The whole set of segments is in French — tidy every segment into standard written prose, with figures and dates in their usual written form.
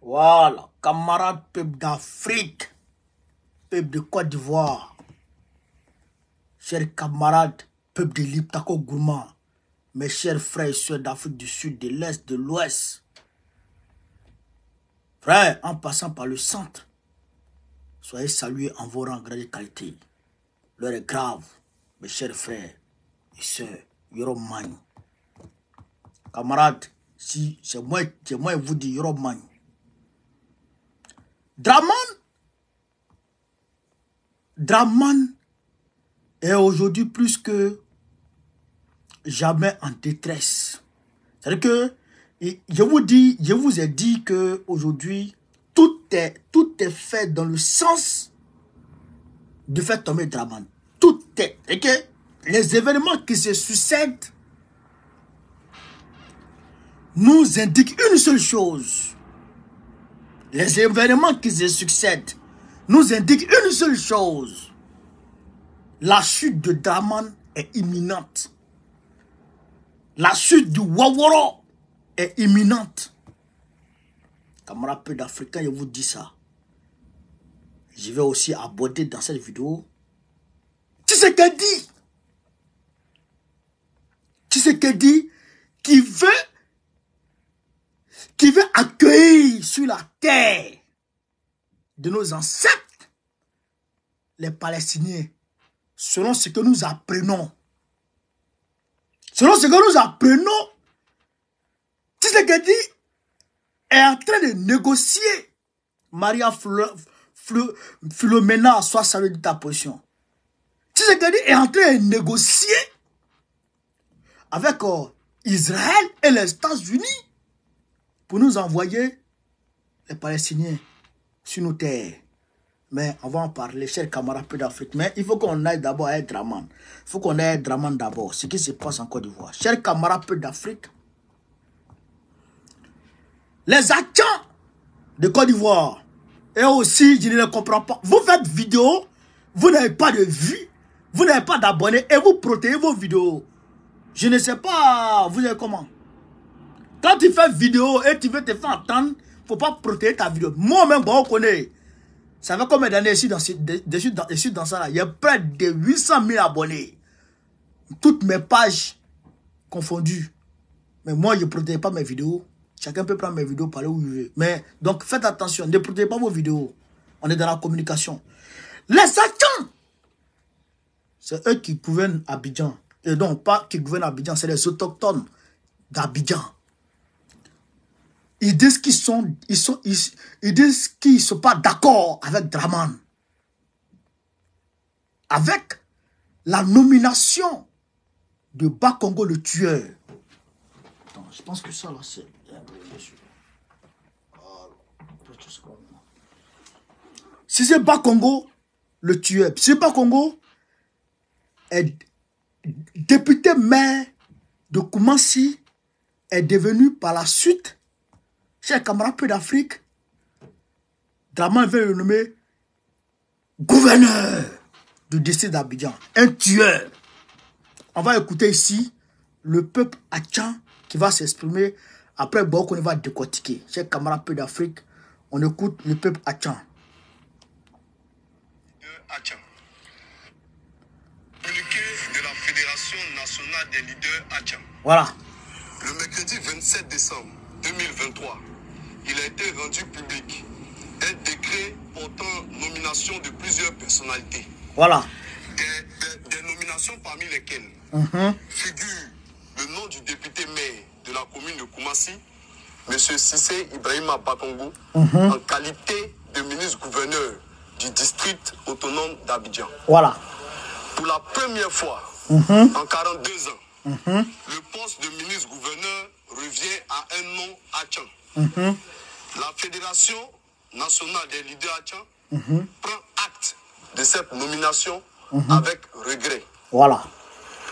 Voilà, camarades peuple d'Afrique, peuple de Côte d'Ivoire, chers camarades, peuple de l'Iptako Gourmand, mes chers frères et soeurs d'Afrique du Sud, de l'Est, de l'Ouest, frères, en passant par le centre, soyez salués en vos rangs grade qualité. L'heure est grave, mes chers frères et soeurs, Yoroman. Camarades, si c'est moi vous dis Yoroman. Draman est aujourd'hui plus que jamais en détresse. C'est-à-dire que, je vous ai dit que aujourd'hui tout est fait dans le sens de faire tomber Draman. Tout est. Et que les événements qui se succèdent nous indiquent une seule chose. Les événements qui se succèdent nous indiquent une seule chose. La chute de Draman est imminente. La chute du Waworo est imminente. Camarades peu d'Africains, je vous dis ça. Je vais aussi aborder dans cette vidéo Tshisekedi qui veut accueillir sur la terre de nos ancêtres les Palestiniens, selon ce que nous apprenons. Tshisekedi est en train de négocier. Maria Philomena, soit saluée de ta position. Tshisekedi est en train de négocier avec Israël et les États-Unis pour nous envoyer les Palestiniens sur nos terres. Mais on va en parler, chers camarades peu d'Afrique. Mais il faut qu'on aille d'abord à Draman. Il faut qu'on aille à Draman d'abord, ce qui se passe en Côte d'Ivoire. Chers camarades peu d'Afrique, les agents de Côte d'Ivoire, et aussi, je ne les comprends pas. Vous faites vidéo, vous n'avez pas de vues, vous n'avez pas d'abonnés, et vous protégez vos vidéos. Je ne sais pas, vous savez comment. Quand tu fais vidéo et tu veux te faire entendre, il ne faut pas protéger ta vidéo. Moi-même, bon, on connaît. Ça fait combien d'années ici dans ça là? Il y a près de 800 000 abonnés. Toutes mes pages confondues. Mais moi, je ne protège pas mes vidéos. Chacun peut prendre mes vidéos, parler où il veut. Mais donc, faites attention. Ne protégez pas vos vidéos. On est dans la communication. Les agents, c'est eux qui gouvernent Abidjan. Et donc, pas qui gouvernent Abidjan, c'est les autochtones d'Abidjan. Ils disent qu'ils sont pas d'accord avec Draman. Avec la nomination de Bakongo le tueur. Attends, je pense que ça là c'est... Si c'est Bakongo le tueur, si Bakongo est député maire de Koumassi, est devenu par la suite, chers camarades peu d'Afrique, Draman veut le nommer gouverneur du district d'Abidjan, un tueur. On va écouter ici le peuple Atchan qui va s'exprimer. Après, bon, on va décortiquer. Chers camarades peu d'Afrique, on écoute le peuple Atchan. Communiqué de la Fédération nationale des leaders Atchan. Voilà. Le mercredi 27 décembre 2023, il a été rendu public un décret portant nomination de plusieurs personnalités. Voilà. Des nominations parmi lesquelles figure le nom du député maire de la commune de Koumassi, M. Cissé Ibrahima Bakongo, en qualité de ministre-gouverneur du district autonome d'Abidjan. Voilà. Pour la première fois en 42 ans, le poste de ministre-gouverneur revient à un nom Atchan. La Fédération nationale des leaders Atchan prend acte de cette nomination avec regret. Voilà.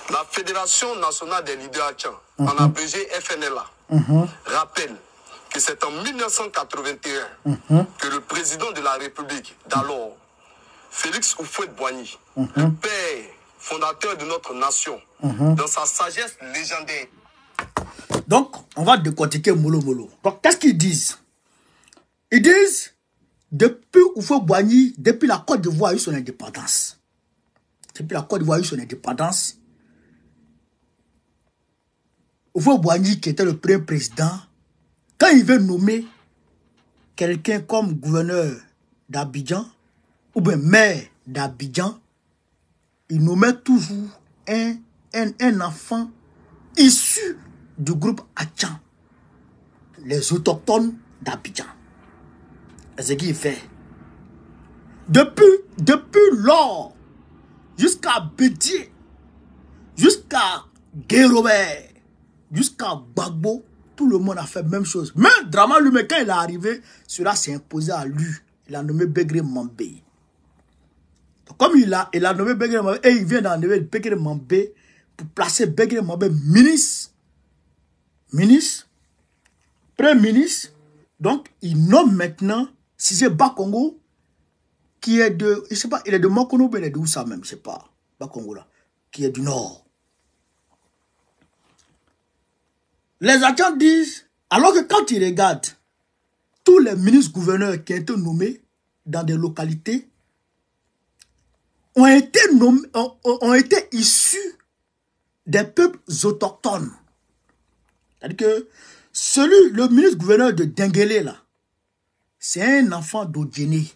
La Fédération nationale des leaders Atchan, en abrégé FNLA, rappelle que c'est en 1981 que le président de la République d'alors, Félix Houphouët-Boigny, le père fondateur de notre nation, dans sa sagesse légendaire. Donc, on va décortiquer mollo mollo. Donc, qu'est-ce qu'ils disent? Ils disent, depuis Houphouët-Boigny, depuis la Côte d'Ivoire a eu son indépendance. Depuis la Côte d'Ivoire a eu son indépendance. Houphouët-Boigny, qui était le premier président, quand il veut nommer quelqu'un comme gouverneur d'Abidjan, ou bien maire d'Abidjan, il nommait toujours un enfant issu du groupe Atchan, les autochtones d'Abidjan. C'est ce qu'il fait. Depuis lors, jusqu'à Bédié, jusqu'à Guérobert, jusqu'à Gbagbo, tout le monde a fait la même chose. Même Dramane lui-même, quand il est arrivé, cela s'est imposé à lui. Il a nommé Begré Mambé. Donc, comme il a nommé Begré Mambé, et il vient d'enlever Begré Mambé pour placer Begré Mambé ministre, premier ministre. Donc, il nomme maintenant Cissé Bakongo, qui est de, je sais pas, il est de Mokono, il est de où ça même, je sais pas, Bakongo là, qui est du nord. Les agents disent, alors que quand ils regardent, tous les ministres-gouverneurs qui ont été nommés dans des localités ont été issus des peuples autochtones. C'est-à-dire que le ministre-gouverneur de Denguélé là, c'est un enfant d'Odjéné.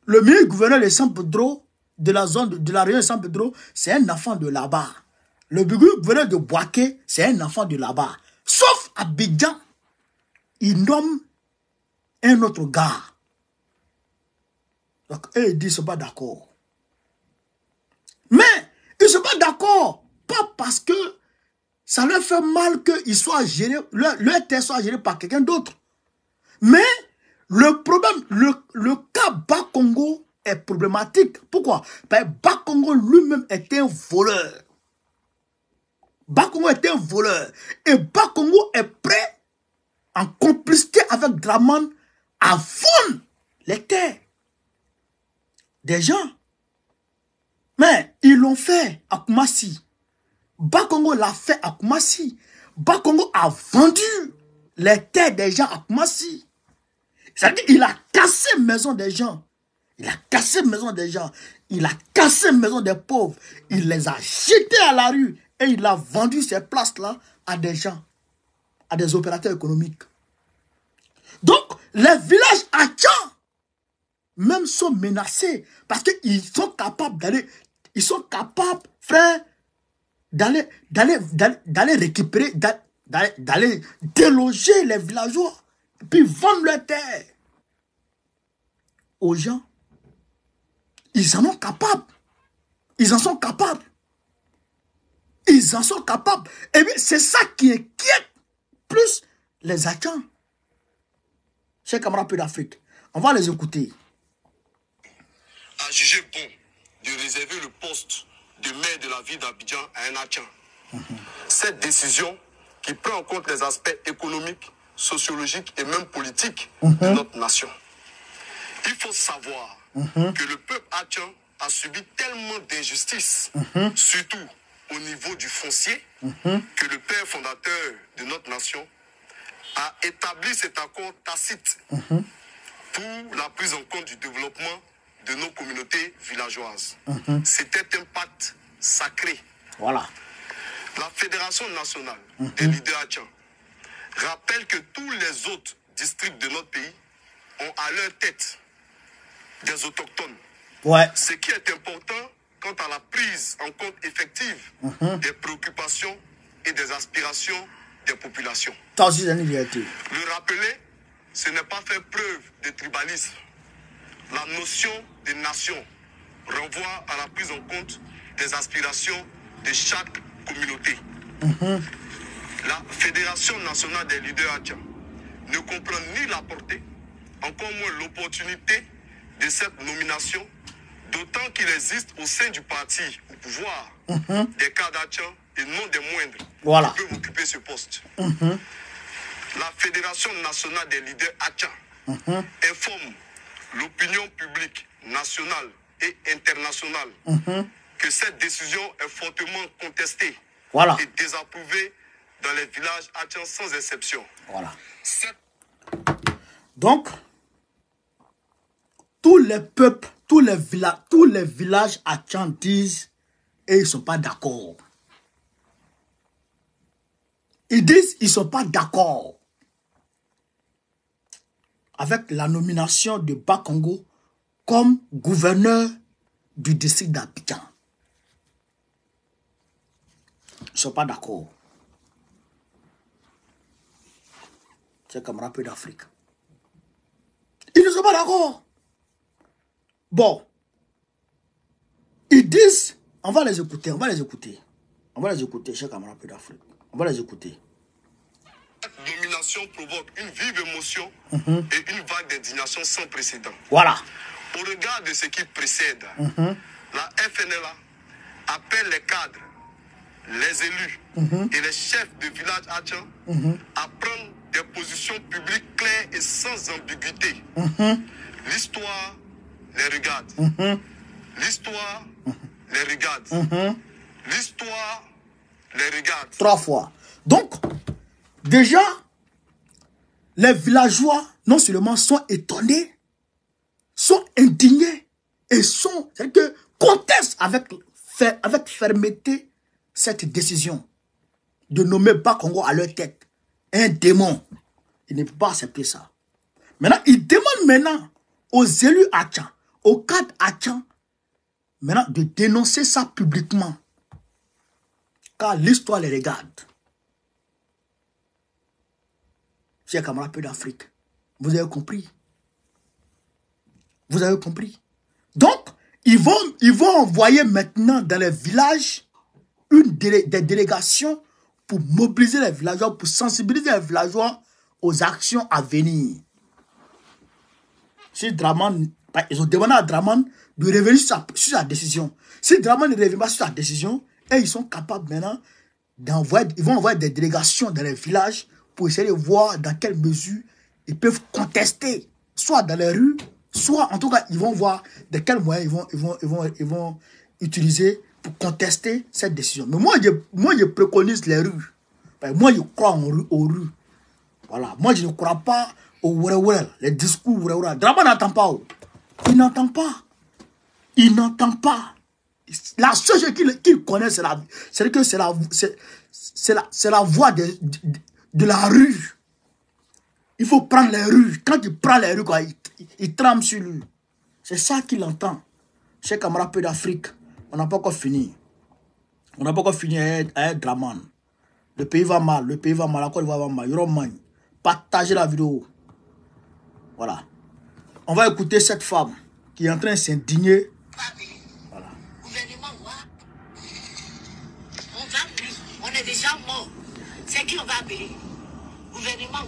Le ministre-gouverneur de San Pedro, de la région de San Pedro, c'est un enfant de là-bas. Le gouverneur de Boaké, c'est un enfant de là-bas. Sauf Abidjan, il nomme un autre gars. Donc, eux, ils disent, ils ne sont pas d'accord. Mais, ils ne sont pas d'accord. Pas parce que ça leur fait mal qu'ils soient gérés, leur terre soit gérée par quelqu'un d'autre. Mais, le problème, le cas Bakongo est problématique. Pourquoi? Parce que Bakongo lui-même est un voleur. Bakongo est un voleur. Et Bakongo est prêt, en complicité avec Dramane, à vendre les terres des gens. Mais ils l'ont fait à Koumassi. Bakongo l'a fait à Koumassi. Bakongo a vendu les terres des gens à Koumassi. C'est-à-dire qu'il a cassé la maison des gens. Il a cassé la maison des gens. Il a cassé la maison des pauvres. Il les a jetés à la rue. Et il a vendu ces places-là à des gens, à des opérateurs économiques. Donc, les villages Atchan même sont menacés parce qu'ils sont capables d'aller, frère, d'aller récupérer, d'aller déloger les villageois, puis vendre leurs terres aux gens. Ils en sont capables. Ils en sont capables. Ils en sont capables. Et bien, c'est ça qui inquiète plus les Atchans. Chers camarades peu d'Afrique, on va les écouter. A jugé bon de réserver le poste de maire de la ville d'Abidjan à un Atchan. Cette décision, qui prend en compte les aspects économiques, sociologiques et même politiques de notre nation. Il faut savoir que le peuple Atchan a subi tellement d'injustices, surtout au niveau du foncier, que le père fondateur de notre nation a établi cet accord tacite pour la prise en compte du développement de nos communautés villageoises. C'était un pacte sacré. Voilà. La Fédération nationale des leaders Atchan rappelle que tous les autres districts de notre pays ont à leur tête des autochtones. Ouais. Ce qui est important quant à la prise en compte effective des préoccupations et des aspirations des populations. Ça aussi, c'est une vérité. Le rappeler, ce n'est pas faire preuve de tribalisme. La notion de nation renvoie à la prise en compte des aspirations de chaque communauté. La Fédération nationale des leaders Atchan ne comprend ni la portée, encore moins l'opportunité de cette nomination, d'autant qu'il existe au sein du parti au pouvoir des cadres d'Atchan et non des moindres Voilà. qui peuvent occuper ce poste. La Fédération nationale des leaders Atchan informe l'opinion publique nationale et internationale que cette décision est fortement contestée Voilà. et désapprouvée dans les villages Atchan sans exception. Voilà. Donc, tous les peuples, tous les villages à Tchad disent et ils ne sont pas d'accord. Ils disent ils ne sont pas d'accord avec la nomination de Bakongo comme gouverneur du district d'Abidjan. Ils ne sont pas d'accord. C'est comme un peu d'Afrique. Ils ne sont pas d'accord. Bon. Ils disent, on va les écouter, chers camarades peu d'Afrique. On va les écouter. Cette domination provoque une vive émotion et une vague d'indignation sans précédent. Voilà. Au regard de ce qui précède, la FNLA appelle les cadres, les élus et les chefs de village hachans à prendre des positions publiques claires et sans ambiguïté. L'histoire les regarde. L'histoire les regarde. L'histoire les regarde. 3 fois. Donc, déjà, les villageois, non seulement sont étonnés, sont indignés et c'est-à-dire que contestent avec fermeté cette décision de nommer Bakongo à leur tête. Un démon. Ils ne peuvent pas accepter ça. Maintenant, ils demandent aux élus hachans, aux cadres hachans, maintenant de dénoncer ça publiquement. Car l'histoire les regarde. Chers camarades peu d'Afrique, vous avez compris. Vous avez compris. Donc, ils vont envoyer maintenant dans les villages des délégations pour mobiliser les villageois, pour sensibiliser les villageois aux actions à venir. Si Draman, ils ont demandé à Draman de revenir sur sa décision. Si Draman ne revient pas sur sa décision, et ils sont capables maintenant ils vont envoyer des délégations dans les villages pour essayer de voir dans quelle mesure ils peuvent contester, soit dans les rues, soit en tout cas, ils vont voir de quels moyens ils vont utiliser pour contester cette décision. Mais moi, je préconise les rues. Moi, je crois aux rues. Voilà. Moi, je ne crois pas aux les discours. Draman n'entend pas. Il n'entend pas. Il n'entend pas. La seule chose qu'il connaît, c'est la voix de la rue. Il faut prendre les rues. Quand il prend les rues, quoi, il tremble sur lui. C'est ça qu'il entend. Chers camarades peu d'Afrique, on n'a pas encore fini. On n'a pas encore fini avec Draman. Le pays va mal, la Côte d'Ivoire va mal. Yoroman, partagez la vidéo. Voilà. On va écouter cette femme qui est en train de s'indigner. Voilà. On est déjà mort. C'est qui on va appeler? Gouvernement,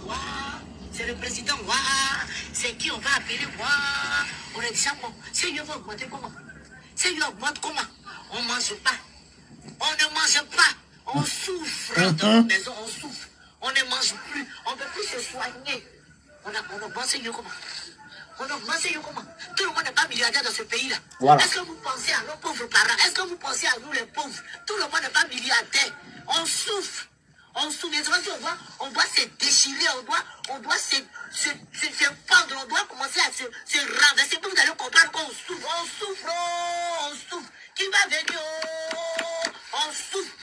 c'est le président, c'est qui on va appeler, on est déjà mort. C'est lui va augmenter comment? C'est lui augmente comment? On ne mange pas. On ne mange pas. On souffre dans la maison, on souffre. On ne mange plus. On ne peut plus se soigner. On augmente, c'est lui comment? On augmente, c'est lui comment? Tout le monde n'est pas milliardaire dans ce pays-là. Voilà. Est-ce que vous pensez à nos pauvres parents? Est-ce que vous pensez à nous les pauvres? Tout le monde n'est pas milliardaire. On souffre. On se souvient, on doit se déchirer, on doit se pendre, on doit commencer à se renverser. Vous allez comprendre qu'on souffre, on souffre. Qui va venir? On souffre.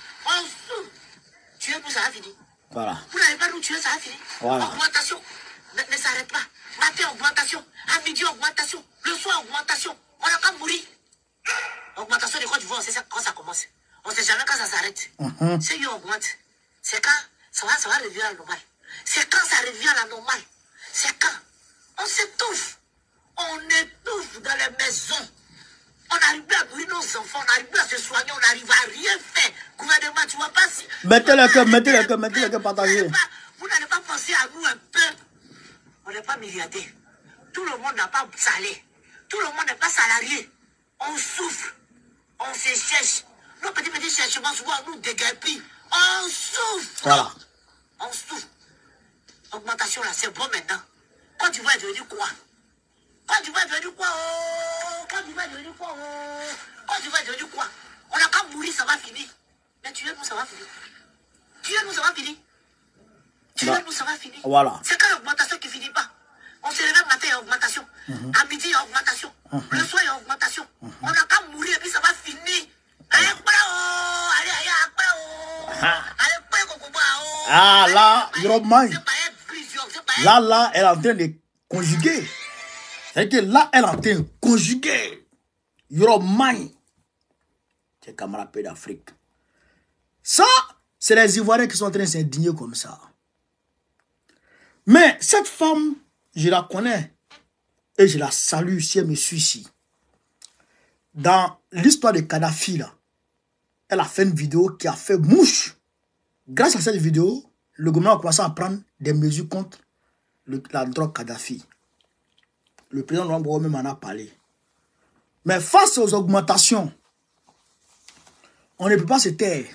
Tuer pour ça va finir. Voilà. Vous n'allez pas nous tuer, ça va finir. Voilà. Augmentation ne s'arrête pas. Matin, augmentation. À midi, augmentation. Le soir, augmentation. On n'a qu'à mourir. Augmentation de Côte d'Ivoire, c'est ça quand ça commence. On ne sait jamais quand ça s'arrête. C'est lui augmente. C'est quand ça va revenir à la normale. C'est quand ça revient à la normale. C'est quand on s'étouffe. On étouffe dans les maisons. On n'arrive plus à nourrir nos enfants. On n'arrive plus à se soigner. On n'arrive à rien faire. Gouvernement, tu vois pas si... Mettez le cœur, partagez. Vous n'allez pas penser à nous un peu. On n'est pas milliardaire. Tout le monde n'a pas salaire. Tout le monde n'est pas salarié. On souffre. On se cherche. Nos petits cherchements souvent nous déguerpillent. On souffre. Voilà. On souffre. Augmentation là, c'est bon maintenant. Quand tu vas devenir quoi? Quand tu vas devenir quoi? Quand tu vas devenir quoi? Quand tu vas devenir quoi? On n'a qu'à mourir, ça va finir. Mais tuez-nous, ça va finir. Tuez-nous, ça va finir. Tuez-nous, ça va finir. Voilà. C'est quand l'augmentation qui finit pas. On se À midi, il y a augmentation. Le soir, il y a augmentation. On n'a qu'à mourir et puis ça va finir. Ah là, là, elle est en train de conjuguer. C'est-à-dire que là, elle est en train de conjuguer. Yoromani. C'est camarade d'Afrique. Ça, c'est les Ivoiriens qui sont en train de s'indigner comme ça. Mais cette femme, je la connais. Et je la salue si elle me suit ici. Dans l'histoire de Kadhafi, là, elle a fait une vidéo qui a fait mouche. Grâce à cette vidéo, le gouvernement a commencé à prendre des mesures contre la drogue Kadhafi. Le président Rwanda même en a parlé. Mais face aux augmentations, on ne peut pas se taire.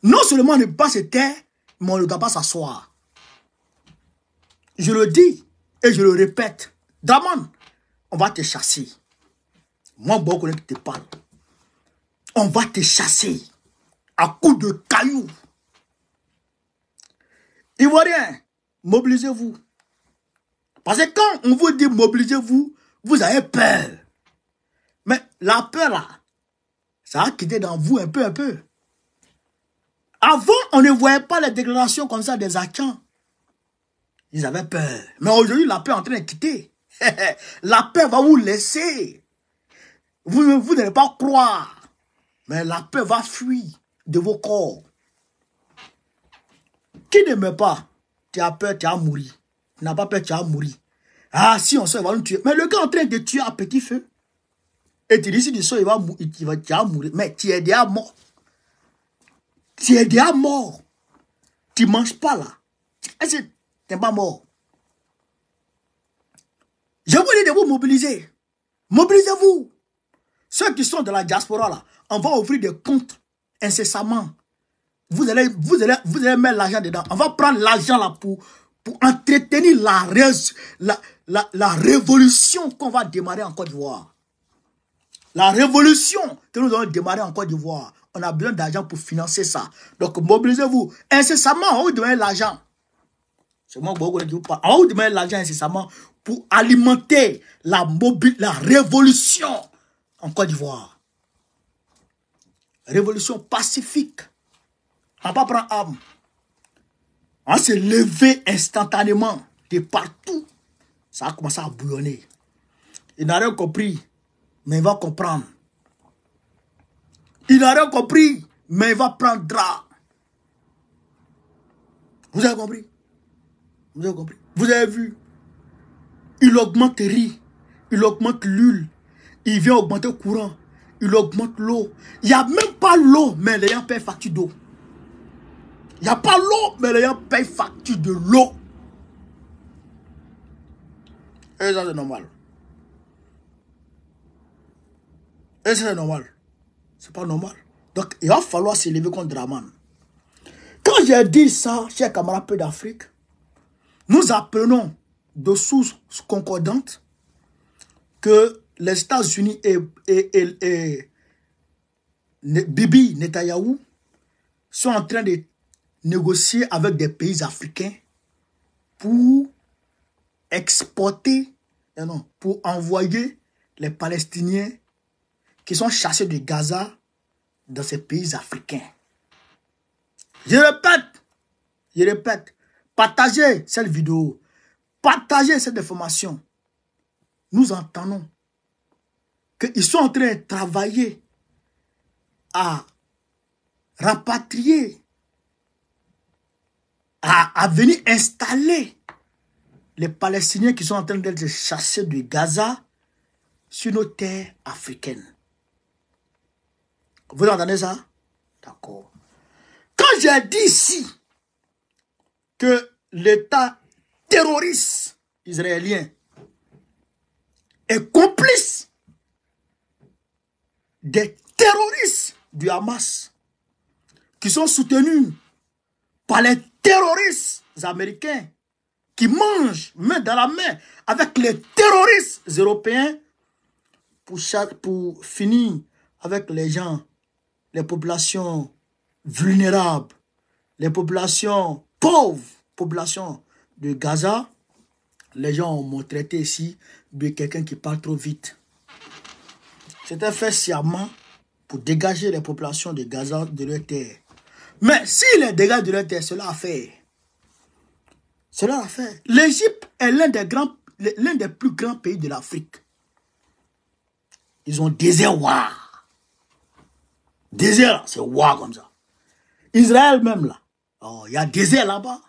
Non seulement on ne peut pas se taire, mais on ne doit pas s'asseoir. Je le dis et je le répète. Draman, on va te chasser. Moi, beaucoup qui te parle. On va te chasser à coups de cailloux. Ivoiriens, mobilisez-vous. Parce que quand on vous dit mobilisez-vous, vous avez peur. Mais la peur là, ça a quitté dans vous un peu. Avant, on ne voyait pas les déclarations comme ça des Achans. Ils avaient peur. Mais aujourd'hui, la peur est en train de quitter. La peur va vous laisser. Vous n'allez pas croire. Mais la peur va fuir de vos corps. Qui ne meurt pas, tu as peur, tu as mourir. Tu n'as pas peur, tu as mourir. Ah, si on sort, il va nous tuer. Mais le gars est en train de tuer à petit feu. Et tu dis, si tu sors, tu vas mourir. Mais tu es déjà mort. Tu es déjà mort. Tu ne manges pas là. Est-ce que tu n'es pas mort? Je vous dis de vous mobiliser. Mobilisez-vous. Ceux qui sont de la diaspora là, on va ouvrir des comptes incessamment. Vous allez mettre l'argent dedans. On va prendre l'argent là pour entretenir la révolution qu'on va démarrer en Côte d'Ivoire. La révolution que nous allons démarrer en Côte d'Ivoire. On a besoin d'argent pour financer ça. Donc mobilisez-vous. Incessamment, on va vous donner l'argent. C'est moi qui vous parle. On va vous donner l'argent incessamment pour alimenter la révolution en Côte d'Ivoire. Révolution pacifique. On ne va pas prendre arme. On s'est levé instantanément de partout. Ça a commencé à bouillonner. Il n'a rien compris, mais il va comprendre. Il n'a rien compris, mais il va prendre drap. Vous avez compris? Vous avez compris? Vous avez vu? Il augmente le riz, il augmente l'huile, il vient augmenter le courant, il augmente l'eau. Il n'y a même pas l'eau, mais les gens payent facture d'eau. Il n'y a pas l'eau, mais les gens payent facture de l'eau. Et ça, c'est normal. Et ça, c'est normal. C'est pas normal. Donc, il va falloir s'élever contre Draman. Quand j'ai dit ça, chers camarades d'Afrique, nous apprenons de sources concordantes que les États-Unis et Bibi Netanyahou sont en train de négocier avec des pays africains pour exporter, pour envoyer les Palestiniens qui sont chassés de Gaza dans ces pays africains. Je répète, partagez cette vidéo, partagez cette information. Nous entendons qu'ils sont en train de travailler à rapatrier, à venir installer les Palestiniens qui sont en train d'être chassés de Gaza sur nos terres africaines. Vous entendez ça? D'accord. Quand j'ai dit ici que l'État terroriste israélien est complice des terroristes du Hamas qui sont soutenus par les terroristes américains qui mangent main dans la main avec les terroristes européens pour finir avec les gens, les populations vulnérables, les populations pauvres, populations de Gaza. les gens m'ont traité ici de quelqu'un qui parle trop vite. C'était fait sciemment pour dégager les populations de Gaza de leur terre. Mais s'ils les dégagent de leur terre, cela a fait. Cela a fait. L'Égypte est l'un des plus grands pays de l'Afrique. Ils ont désert war. Désert, c'est war comme ça. Israël même là. Oh, il y a désert là-bas.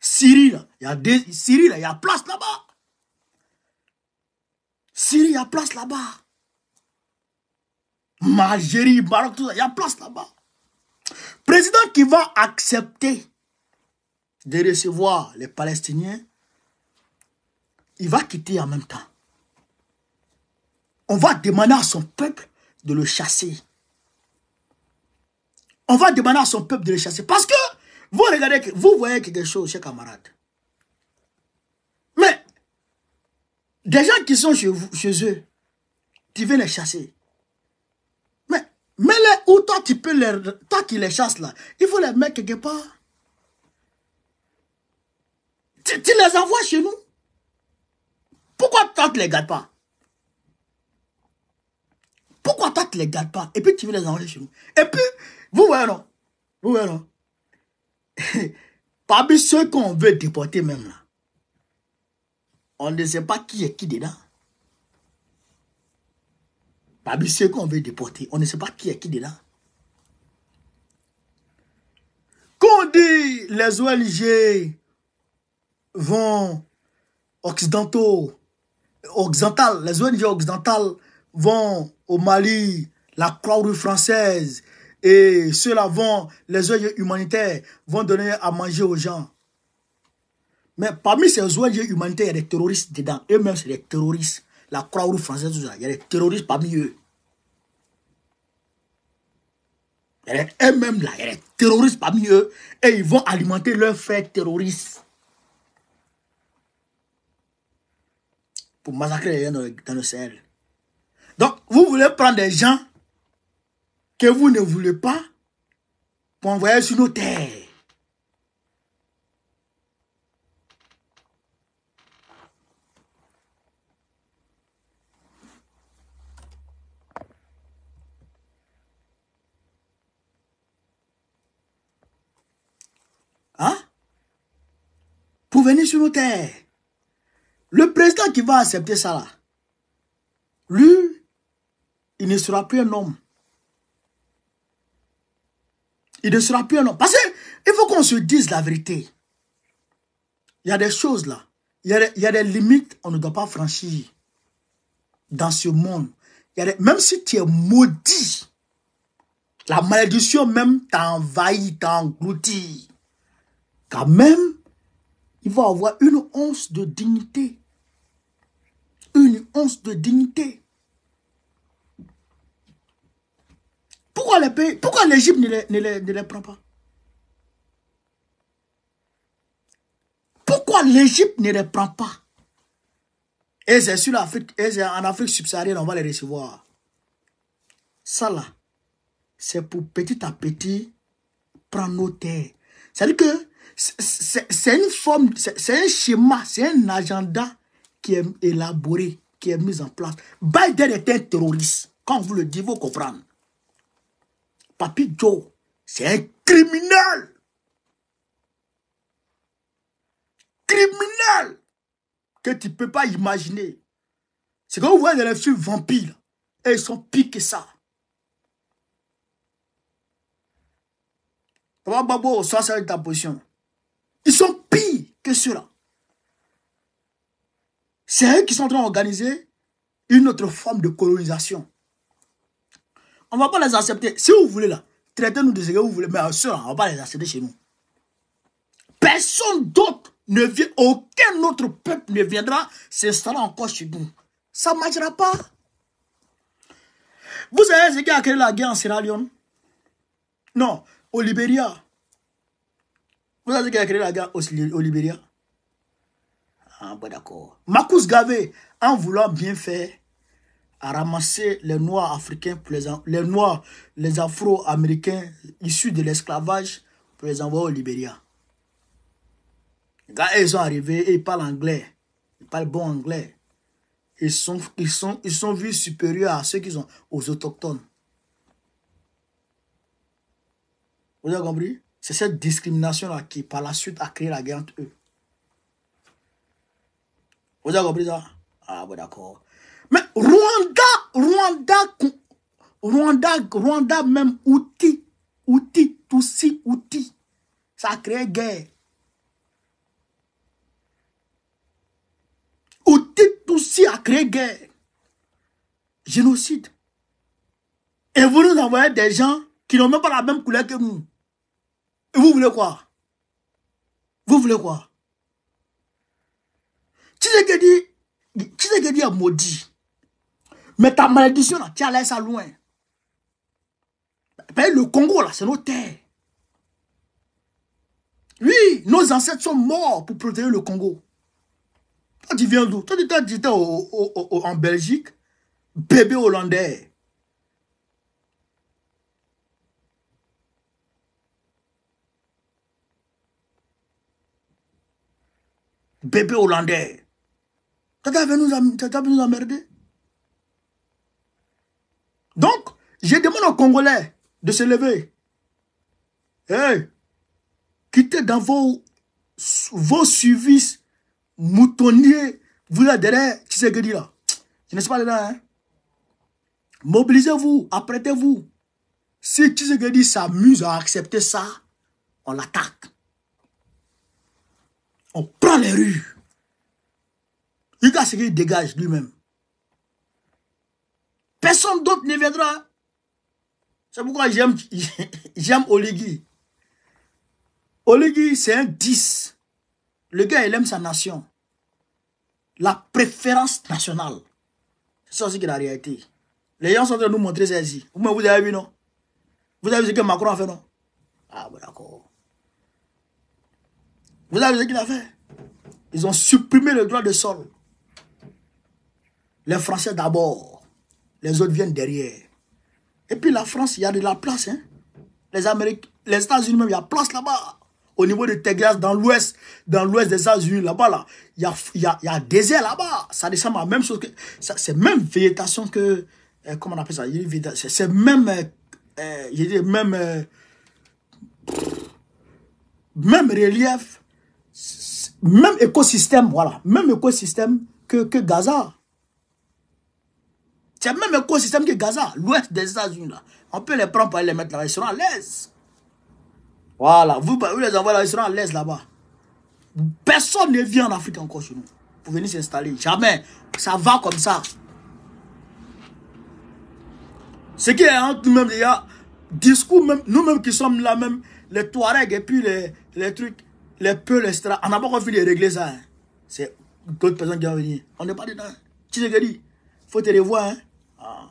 Syrie là. Syrie là, il y a place là-bas. Syrie, il y a place là-bas. Algérie, Maroc, tout ça, il y a place là-bas. Président qui va accepter de recevoir les Palestiniens, il va quitter en même temps. On va demander à son peuple de le chasser. On va demander à son peuple de le chasser. Parce que vous regardez, vous voyez quelque chose, chers camarades. Mais des gens qui sont chez eux, tu veux les chasser. Mais mets-les où toi tu peux toi qui les chasses là, il faut les mettre quelque part. Tu les envoies chez nous. Pourquoi toi tu ne les gardes pas? Pourquoi toi tu ne les gardes pas? Et puis tu veux les envoyer chez nous. Et puis, vous voyez non? Vous voyez non? Parmi ceux qu'on veut déporter même là, on ne sait pas qui est qui dedans. Parmi ceux qu'on veut déporter, on ne sait pas qui est qui dedans. Quand on dit les ONG vont occidentales, les ONG occidentales vont au Mali, la Croix-Rouge française, et ceux-là vont, les ONG humanitaires vont donner à manger aux gens. Mais parmi ces ONG humanitaires, il y a des terroristes dedans. Eux-mêmes, c'est des terroristes. La Croix-Rouge française, tout ça, il y a des terroristes parmi eux. Eux-mêmes, là, il y a des terroristes parmi eux. Et ils vont alimenter leurs frères terroristes. Pour massacrer les gens dans le Sahel. Donc, vous voulez prendre des gens que vous ne voulez pas pour envoyer sur nos terres. Hein? Pour venir sur nos terres. Le président qui va accepter ça là, lui, il ne sera plus un homme. Il ne sera plus un homme. Parce qu'il faut qu'on se dise la vérité. Il y a des choses là. Il y a des limites qu'on ne doit pas franchir dans ce monde. Même si tu es maudit, la malédiction même t'a envahi, t'a englouti. Quand même, il va avoir une once de dignité. Une once de dignité. Pourquoi l'Égypte ne les prend pas? Pourquoi l'Égypte ne les prend pas? Et c'est sur l'Afrique, et c'est en Afrique subsaharienne, on va les recevoir. Ça là, c'est pour petit à petit prendre nos terres. C'est-à-dire que c'est une forme, c'est un schéma, c'est un agenda qui est élaboré, qui est mis en place. Biden est un terroriste. Quand vous le dites, vous comprenez. Papi Joe, c'est un criminel. Criminel que tu ne peux pas imaginer. C'est quand vous voyez dans les films vampires, et ils sont pires que ça. Babo, ça c'est ta position. Ils sont pires que ceux-là. C'est eux qui sont en train d'organiser une autre forme de colonisation. On ne va pas les accepter. Si vous voulez là, traitez-nous de ce que vous voulez, mais ceux-là, on ne va pas les accepter chez nous. Personne d'autre ne vient, aucun autre peuple ne viendra s'installer encore chez nous. Ça ne marchera pas. Vous savez ce qui a créé la guerre en Sierra Leone? Non, au Libéria. Vous savez ce qui a créé la guerre au Libéria? Ah, bon d'accord. Marcus Garvey, en voulant bien faire, a ramassé les Noirs africains, pour les Noirs, les Afro-Américains issus de l'esclavage pour les envoyer au Libéria. Quand ils sont arrivés, ils parlent anglais. parlent bon anglais. Ils sont vus supérieurs à ceux qui sont aux autochtones. Vous avez compris? C'est cette discrimination-là qui, par la suite, a créé la guerre entre eux. Vous avez compris ça? Ah, bon, d'accord. Mais Rwanda, même outil, Tutsi, outil. Ça a créé guerre. Outil, Tutsi a créé guerre. Génocide. Et vous nous envoyez des gens qui n'ont même pas la même couleur que nous. Et vous voulez quoi? Vous voulez quoi? Tshisekedi est maudit. Mais ta malédiction, là, tu as laissé ça loin. Le Congo, là, c'est nos terres. Oui, nos ancêtres sont morts pour protéger le Congo. Toi, tu viens d'où? Toi, tu étais en Belgique, bébé hollandais. Bébé hollandais. T'as venu nous emmerder. Donc, je demande aux Congolais de se lever. Hey, quittez dans vos suivis moutonniers. Vous êtes derrière Tshisekedi là. Je ne sais pas dedans, hein. Mobilisez-vous, apprêtez-vous. Si Tshisekedi s'amuse à accepter ça, on l'attaque. On prend les rues. Il a ce qu'il dégage lui-même. Personne d'autre ne viendra. C'est pourquoi j'aime Oligui. Oligui, c'est un 10. Le gars, il aime sa nation. La préférence nationale. C'est ça aussi qui est la réalité. Les gens sont en train de nous montrer ça ici. Vous avez vu, non? Vous avez vu ce que Macron a fait, non? Ah, bon, d'accord. Vous avez vu ce qu'il a fait? Ils ont supprimé le droit de sol. Les Français d'abord. Les autres viennent derrière. Et puis la France, il y a de la place. Hein? Les États-Unis même, il y a place là-bas. Au niveau de Texas, dans l'ouest des États-Unis, là-bas, là, il y a désert là-bas. Ça descend à la même chose que... C'est même végétation que... comment on appelle ça? C'est même... même relief. Même écosystème, voilà. Même écosystème que Gaza. C'est le même écosystème que Gaza, l'ouest des États-Unis. Là. On peut les prendre pour les mettre là. Ils seront à l'aise. Voilà. Vous les envoyez là, ils seront à l'aise là-bas. Personne ne vient en Afrique encore chez nous. Pour venir s'installer. Jamais. Ça va comme ça. Ce qui est entre nous-mêmes, il y a discours, même, nous-mêmes qui sommes là, même les Touaregs et puis les trucs, les Peuls, etc. On n'a pas encore fini de régler ça. Hein. C'est d'autres personnes qui vont venir. On n'est pas dedans. Tu sais ce que je dis? Faut te revoir. Hein. Ah.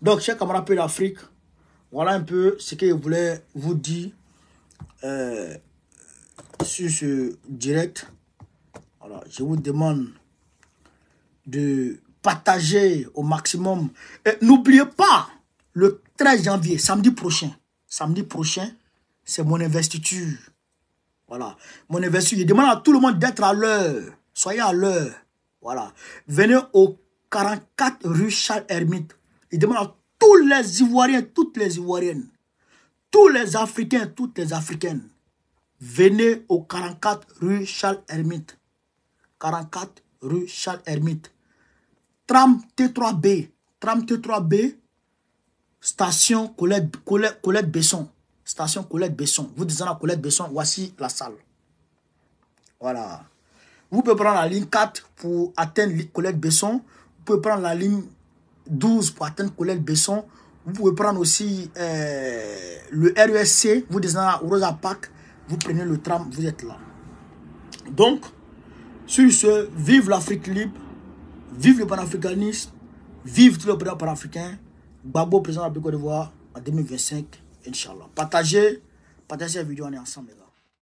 Donc, chers camarades Peuls d'Afrique, voilà un peu ce que je voulais vous dire sur ce direct. Voilà, je vous demande de partager au maximum. N'oubliez pas, le 13 janvier, samedi prochain, c'est mon investiture. Voilà, mon investiture. Je demande à tout le monde d'être à l'heure. Soyez à l'heure. Voilà. Venez au 44 rue Charles Hermite. Il demande à tous les Ivoiriens, toutes les Ivoiriennes, tous les Africains, toutes les Africaines. Venez au 44 rue Charles Hermite. 44 rue Charles Hermite. Tram T3B. Tram T3B. Station Colette Besson. Station Colette Besson. Vous dites à Colette Besson, voici la salle. Voilà. Vous pouvez prendre la ligne 4 pour atteindre Colette Besson. Vous pouvez prendre la ligne 12 pour atteindre Colette Besson. Vous pouvez prendre aussi le RESC. Vous descendez à Rosa Park. Vous prenez le tram, vous êtes là. Donc, sur ce, vive l'Afrique libre. Vive le panafricanisme. Vive tous les présidents panafricains. Gbagbo, président de la Côte d'Ivoire en 2025. Inch'Allah. Partagez cette vidéo, on est ensemble.